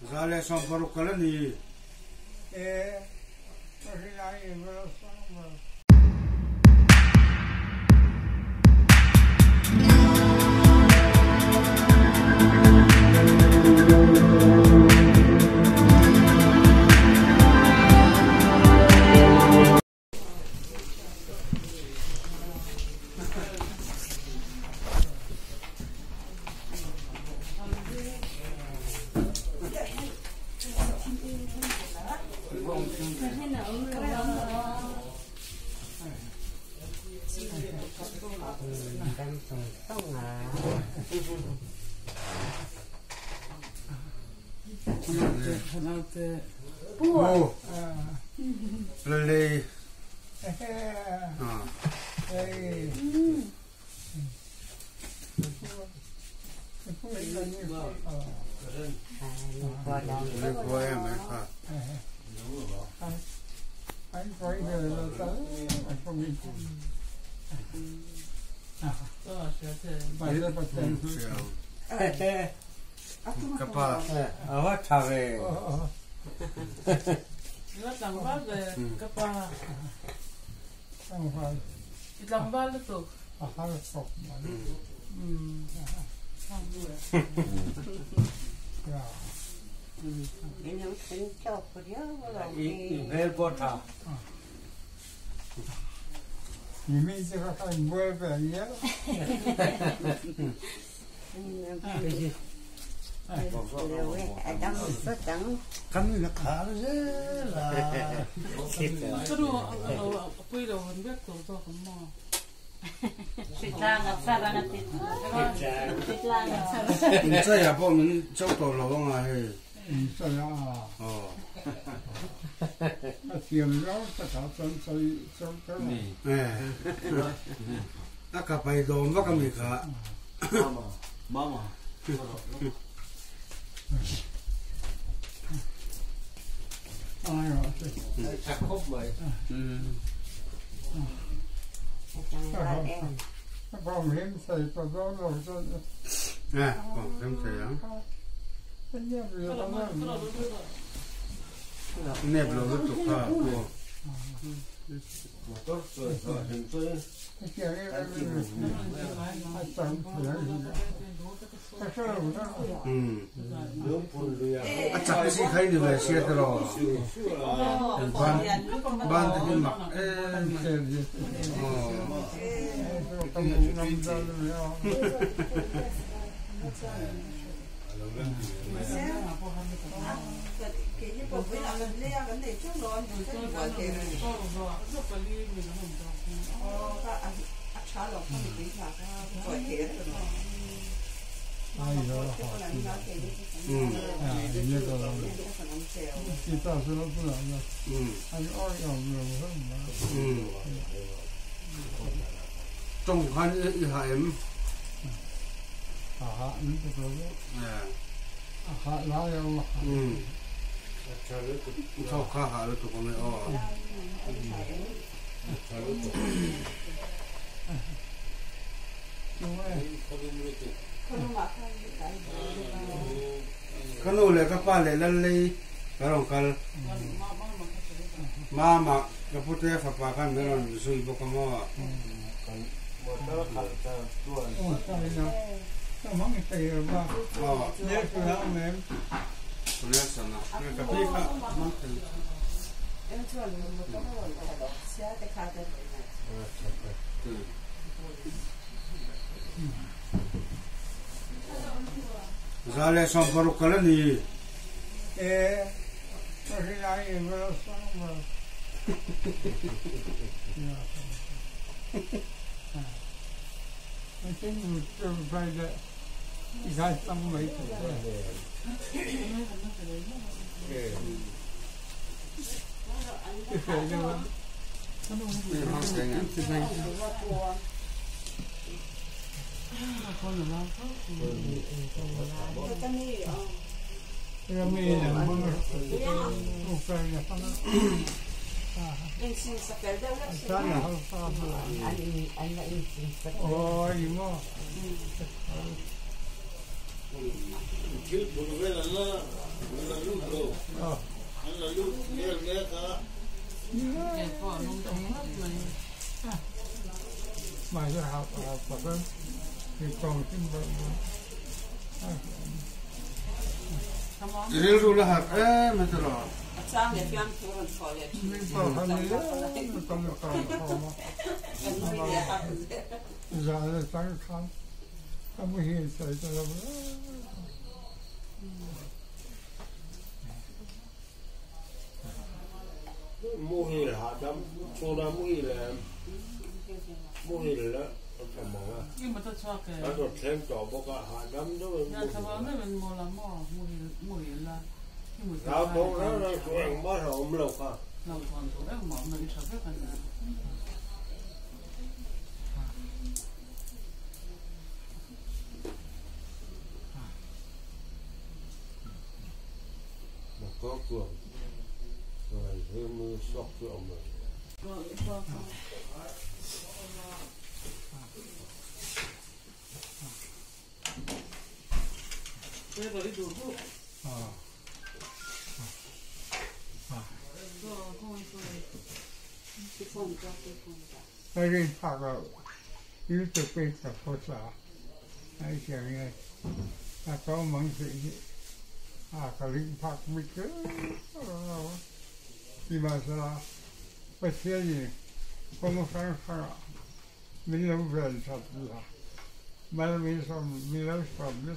Zale som paruk kala ni. Kasi lang Lele. anh quay về là tới anh không đi bài ra bật đèn Kapa. Awak cawe. Nó làm bát về cấp ba. không phải Làm bát là tục. hai cọc mà Không được. Ini mungkin coklat ya, walau Ivel bota. ini juga kan gue bayar ada sedang Kami nak kalah lah. Cái đồ bây giờ mình biết tổ cho cái mò. sangat sangat itu. Saya ya po mình châu tổ lẩu à he. saya tiền đó tất cả trong cái này Akapai dom wa kami ka. Mama. ai rồi Chắc khóc vậy. Jangan em. các con hiếm thầy có đó rồi cho Còn thêm thầy á. cái gì vậy đó Nếp lẩu rất tục ha. Motor rồi hình tôi. cái kia cái ai tận cái sao đó Nếu phun lùi Chắc cái gì khai được về xe rồi. Ban thì mặc. cái gì không nằm ra rồi Cái như bộ với là lần leo vấn đề trước rồi mình sẽ gọi tiền Rất là đi mình nó không được. các ăn cháo lẩu không bị là gọi tiền rồi ai rồi cái là nó tiền như là chỉ ta sẽ nó cũng là anh oi ông nhiều hơn mà Trong khăn y em. những cái đó lá yêu Sau khá hạ được tụi con này. Cái nô lệ các ba lệ lần lệ cái lòng cái mà cái phụ nữ phải phải cái mấy lần suy bốc cái mò. motor kalau tuan. cái nào cái món cái tiền mà nhớ cái nào em Cái này sao nào? Cái cái gì cả mắm tươi. em chưa là một cái rồi sẽ cái khai cái Zale som paruk kala ni. kasi lang em nó xong I think we're trying to guys some way Kil bulwe lalla จะหาแบบนั้นที่กองที่แบบนั้น Ini dulu har, betul. Sang ya pian turun soalnya. Ini bahannya kalau kalau jangan sangat kamu hias saja lah. Muhil hadam, sudah muhil lah. Nhưng mà tôi cho cái Nó được thêm chỗ bốc hadam đó. nhà thằng nó mình mua làm mỏ mùi là Tao bốc nó là chuyện bắt đầu lộc à. làm còn thôi em mỏ mình sợ cái phần này Một có cuồng rồi hơi mưa sọc rượu mà. Đây là đi đủ thuốc. Cái gì phạt là yếu tố bên cả phốt giả, hay kiểu như là có món gì cái linh phạt mới cứ thì mà sao bất thế gì không có phải mình lâu về thật là mà mình lâu phải biết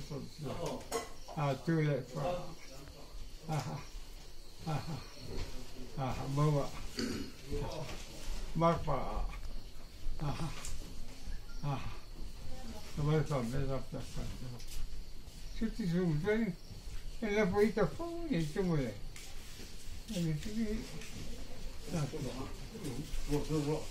thật tôi lại phải bố mắc phải mới phải biết thật chứ thì dùng cái là phải tập phóng gì chung rồi mình cứ đi Một cái rượu.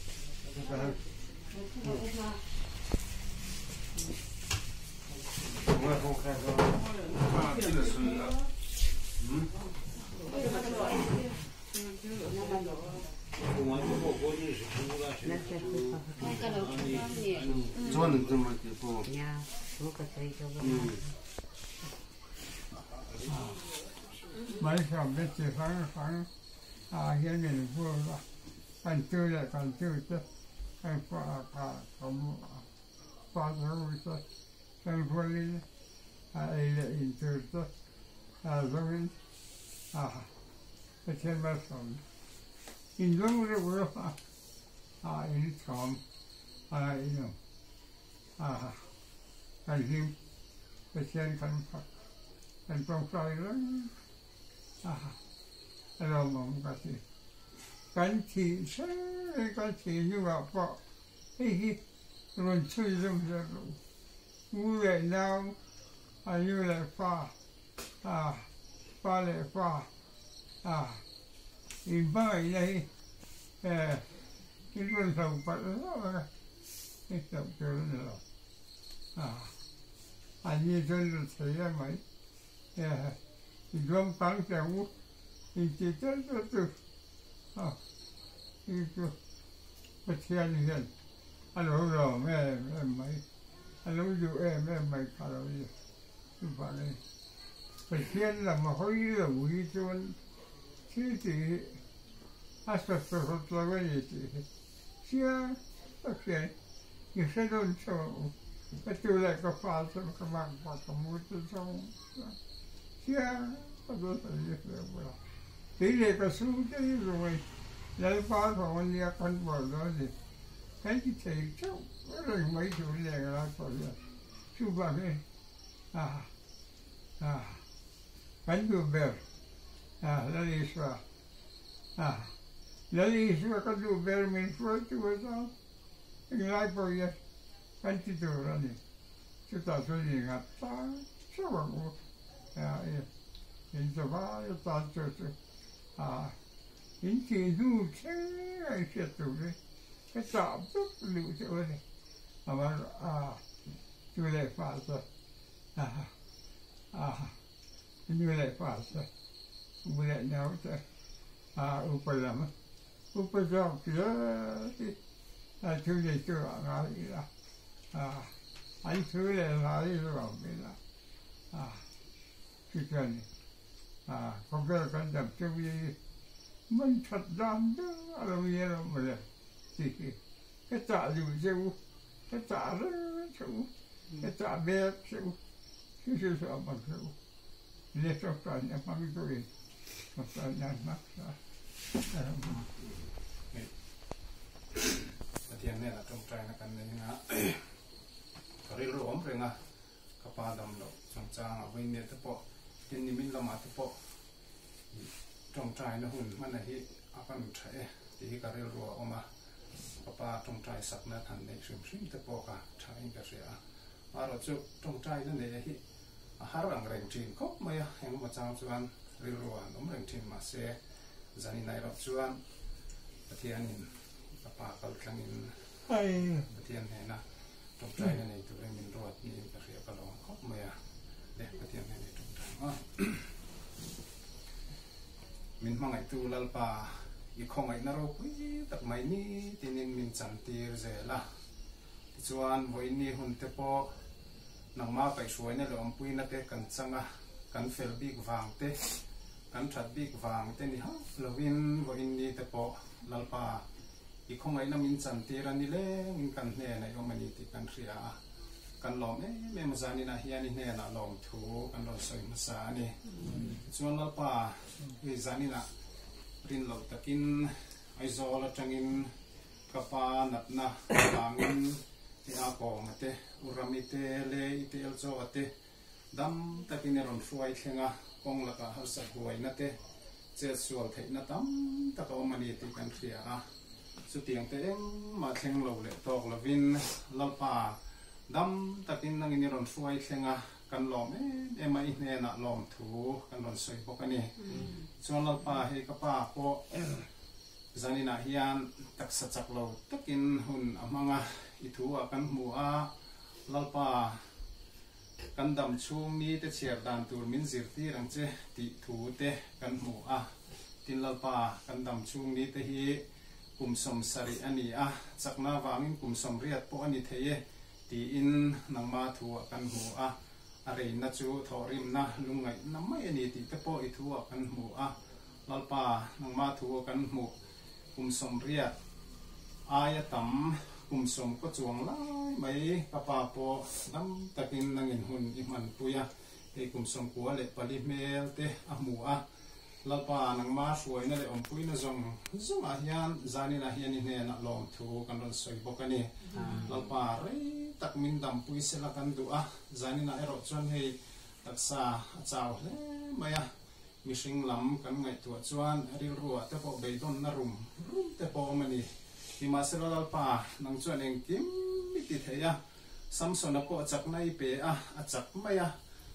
Ngoài không khai ra. Ini dah sudah. Ngoài cái bộ cô đi sẽ không ra chuyện. Cuman itu macam tu. mấy sao biết chỉ phán hiện mình vừa là cần chơi là cần chơi chứ cần phá rồi chứ cần vừa đi ấy là in chơi chứ rồi cái chuyện mà xong in giống như vừa in xong in cái gì cái chuyện cần phải cần trong sai lắm rồi mà cái chỉ như vậy bỏ rồi chơi trong giờ ngu lại nào như lại pha lại pha thì bài đây cái con sầu bật đó cái sầu chơi nữa như tôi thấy là mấy thì gom tăng kéo thì chỉ tới từ thì cái chuyện hiện anh nói rồi mẹ mấy anh nói dù em mấy cả rồi như vậy cái chuyện là mà hơi là vui cho thì asal sosok lawan itu sia okey you said on so betul lah kapal kemang kamu itu so sia betul saja saya ini kesulitan itu rồi lalu pas orang dia akan berdoa ni kan kita itu orang mai tu dia lah kalau cuba ni kan tu ber lalu iswa lalu iswa kan tu ber min fruit tu betul nilai proyek kan kita orang ni kita tu ingat tak siapa ini sebab itu tak tu ini tu saya itu ni kita tu lu tu ni awal tu lepas ini lepas boleh naik tu upaya dia tu dia tu lari lah anh tu dia lari tu lah kita ni không có cần tập trung gì mình thật đáng đó là bây giờ mà thì cái tạ dù chứ cái trả đó chịu cái trả về chịu chịu sao mà chịu để cho cái nhà mang tôi mà cái nhà mắc ra Tiang ni nak trong trai nak kan ni na karil rom renga kapadam lo trong chang avai ne te po tin ni min lama te po trong trai na hun man hi akan thai ti karil ro oma papa trong trai sak na than nei sim te po ka thai ka ria aro chu trong trai na ne hi har ang reng thin kop maya heng ma chang chuan ril ro nom reng thin ma se zani nai ro chuan patianin papa kal klangin patian hnenah trong trai na nei tu min rot ni ka ria ka long kop maya le patian nei trong trai ma min mangai tu lalpa i khongai na ro pui tak mai ni tinin min chan tir zela chuan voi ni hun te po nang ma kai suai na lom pui na te kan changa kan fel big wang te kan that big wang te ni ha lovin voi ni te po lalpa i khongai na min chan tir ani le min kan hne na yomani ti kan ria kan lom me ma zani na hian ni hne na lom thu kan ro soi ma sa ni chuan lalpa i zani na rin lo takin aizola tangin kapa natna langin ti a kong ate uramite le itel cho ate dam takin ron fuai thlenga kong laka harsa huai na te che sual theina tam taka mani ti kan thria a chu tiang te eng ma thleng lo le tok lovin lalpa dam takin nangin ron fuai thlenga kan lom mai hnenah lom thu kan ron soi bok ani chuan lalpa he kapa po zanina hian taksa chak lo takin hun amanga i thu a kan hmu a lalpa kan dam chung ni te chiar dan tur min zir ti rang che ti thu te kan hmu a tin lalpa kan dam chung ni te hi kumsom sari ani a chakna wangin kumsom riat po ani theye ti in nangma thu a kan hmu a arei na chu thorim na lungai na mai ani ti te po i thu a kan hmu a lalpa nangma thu kan hmu kumsom riat aya tam kumsom ko chuang lai mai papa po nam takin nangin hun i man puya e kumsom ko le pali mel te a hmu a lalpa nangma suai na le om pui na zong a hian zani na hian ni hne na lom thu kan ron soi bokani lalpa re tak min dam pui se la kan du a zani na ero chon hei taksa chaw hle maya mishing lam kan ngai tu chuan ril ruwa te po beidon na rum te po mani hi ma se lalpa nang chuan eng kim mi ti theya samson a po chak nai pe a chak maya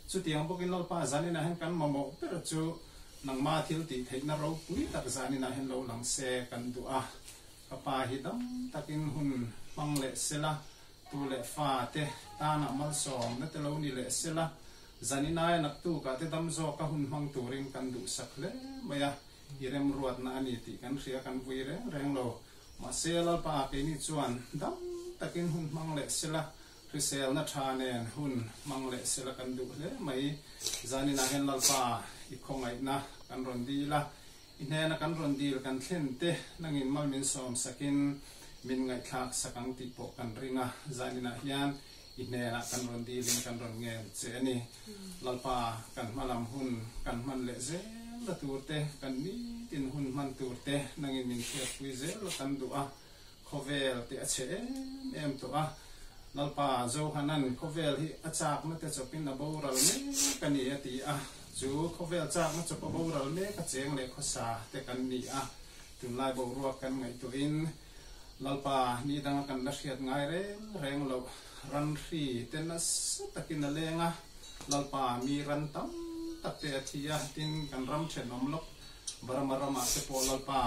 chu tiang bokin lalpa zani na hen kan mamo per chu nang ma thil ti theina ro pui tak zani na hen lo lang se kan du a kapa hi dam takin hun mang le sela tu le fa te ta na mal som na te lo ni le sela zani na nak tu ka te dam zo ka hun mang turin kan du sak le maya irem ruat na ani ti kan ria kan vui reng lo ma sela pa ke ni chuan dam takin hun mang le sela risel na thanen hun mang le sela kan du le mai zani na hen lalpa i khongai na kan ron di la hnenah kan ron dil kan thlen te nangin mal min som sakin min ngai thak sakang ti po kan ringa zanina hian hnenah kan ron dilin kan ron ngel che ani lalpa kan malam hun kan man le ze la turte kan ni tin hun man turte nangin min khiat pui ze lo kan du a khovel te a che em to a lalpa zo hanan khovel hi achak na te chopin a boral me kani ati a chu khovel chak na chopa boral me ka cheng le khosa te kan ni a tun lai bo ruak kan ngai to in lalpa ni dang kan la hriat ngai reng lo ran hri tenas takin a lenga lalpa mi ran tam takte athia tin kan ram then om lok baramarama te po lalpa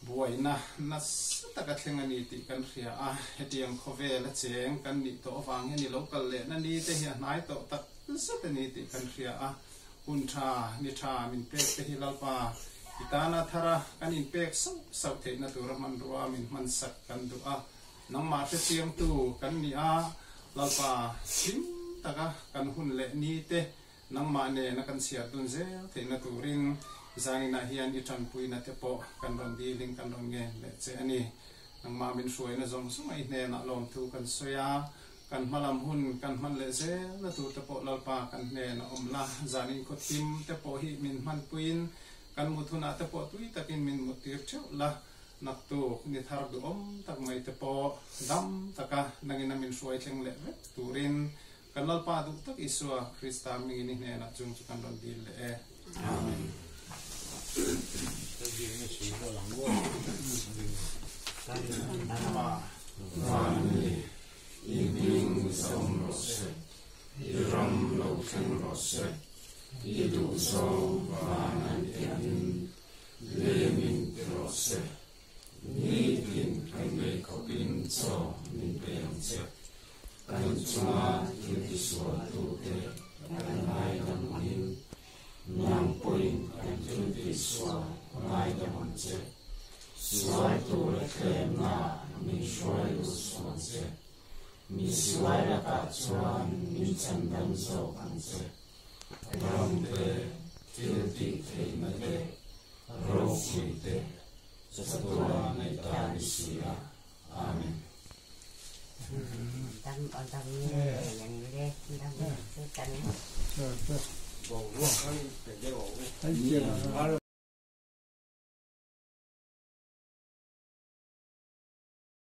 buaina nas taka thlengani ti kan hria a hetiang khovel a cheng kan ni to awang ni local le na ni te hi nai to tak satani ti kan hria a hun tha ni tha min pek te hi lalpa itana thara kan in pek sau the na tur man ruwa min man sak kan du a nang ma te tiang tu kan ni a lalpa sim taka kan hun le ni te nang ma ne na kan sia tun ze the na turin zani na hian i than pui na te po kan ron di ling kan ron nge le che ani nang ma min suai na zong sung ai hnenah lom thu kan soya kan malam hun kan man le ze na tu te po lalpa kan hnenah omla zanin ko tim te po hi min man puin kan muthuna te po tui takin min mutir cheu la nak tu ni thar du tak mai te po dam taka nangina min suai thleng le turin kan lalpa du tak isua krista mi ni hnenah chung chu kan ron dil le amen. Vani ibing som rose iram lo keng rose idu so vanan tianin lemin rose ni bin kame kopin so min peang se kan chua tin iswa tu te kan mai dam in nang poin kan tin iswa mai dam se suai tu le kem na min suai lu suan se mi suai la ka chuan min chan dam so kan se ram te til ti thei na te ro fui te satua nei ta ni sia amen. Tâm con tâm nghe nhận đi tâm cái canh Rồi, Bầu quá, cái dây bầu. thấy chưa?